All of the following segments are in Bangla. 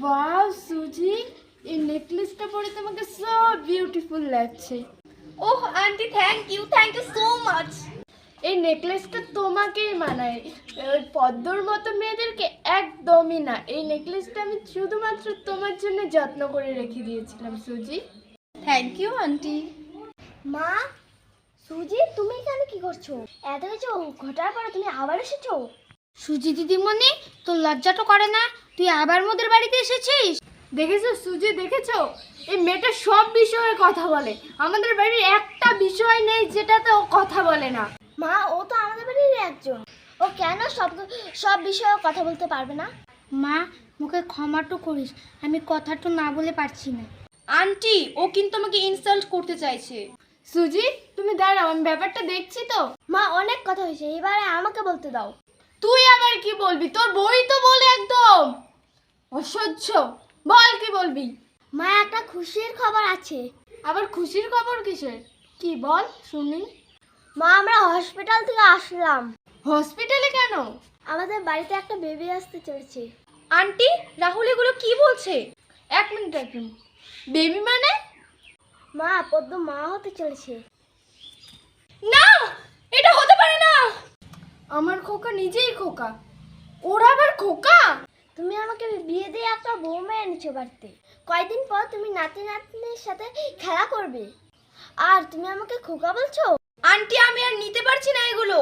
ওয়াও সুজি, এই নেকলেসটা পরে তোমাকে সো বিউটিফুল লাগছে। Oh aunty, thank you so much. এই নেকলেসটা তোমাকেই মানায়, ওই পদ্মর মতো মেয়েদেরকে একদমই না। এই নেকলেসটা আমি শুধুমাত্র তোমার জন্য যত্ন করে রেখে দিয়েছিলাম সুজি। Thank you aunty. মা, সুজি তুমি এখানে কি করছো? এত কিছু ঘটার পরে তুমি আবার এসেছো? সুজি দিদিমণি, তোর লজ্জাটা করে না? তুই আবার মোদের বাড়িতে এসেছিস? দেখেছো সুজি, দেখেছো? এই মেয়েটা সব বিষয়ে কথা বলে, আমাদের বাড়ির একটা বিষয় নেই যেটাতে ও কথা বলে না। মা, ও তো আমাদের বাড়ির একজন, ও কেন সব বিষয়ে কথা বলতে পারবে না? মা, মুখে ক্ষমাটো করিস, আমি কথাটা না বলে পারছি না। আন্টি, ও কিন্তু আমাকে ইনসাল্ট করতে চাইছে। সুজি তুমি দাঁড়াও, আমি ব্যাপারটা দেখছি তো। মা, অনেক কথা হয়েছে, এবারে আমাকে বলতে দাও। তুই আবার কি বলবি? তোর বই তো বলে একদম অসহ্য। বল কি বলবি? মা, একটা খুশির খবর আছে। আবার খুশির খবর কিসের? কি বল শুনি। মা, আমরা হসপিটাল থেকে আসলাম। হসপিটালে কেন? আমাদের বাড়িতে একটা বেবি আসতে চলেছে। আন্টি, রাহুল এগুলো কি বলছে? এক মিনিট। বেবি মানে? মা, পদ্ম মা হতে চলেছে। না, এটা হতে পারে না। আমার খোকা নিজেই খোকা, ওর আবার খোকা? তুমি আমাকে বিয়ে দিয়ে একটা বৌমা এনেছো বাড়িতে। কয়দিন পর তুমি নাতি নাতনির সাথে খেলা করবে, আর তুমি আমাকে খোকা বলছো? আন্টি, আমি আর নিতে পারছি না এগুলো।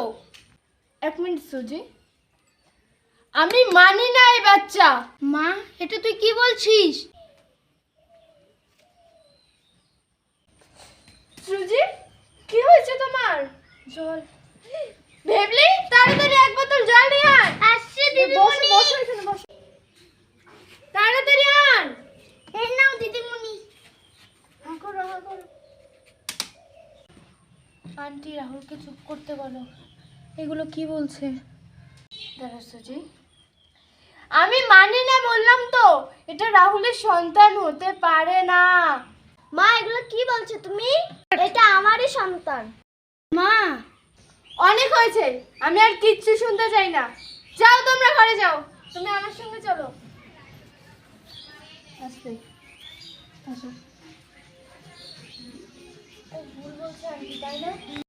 এক মিনিট সুজি, আমি মানি না এই বাচ্চা। মা, এটা তুই কি বলছিস? সুজি কি হয়েছে তোমার? জল। ভেবলি তাড়াতাড়ি এক বোতল জল নিয়ে আয়। আসছে বসো বসো, এখানে বসো, তাড়াতাড়ি আন। এই নাও দিদিমণি। করো। আন্টি, রাহুলকে চুপ করতে বলো। এগুলো কি বলছে? দাঁড়া সুজি, আমি মানি না বললাম তো, এটা রাহুলের সন্তান হতে পারে না। মা, এগুলো কি বলছো তুমি? এটা আমারই সন্তান। মা, অনেক হয়েছে, আমি আর কিচ্ছু শুনতে চাই না। যাও তোমরা ঘরে যাও, তুমি আমার সঙ্গে চলো। আসতে আসো। ও ভুল বলছে আন্টি, তাই না?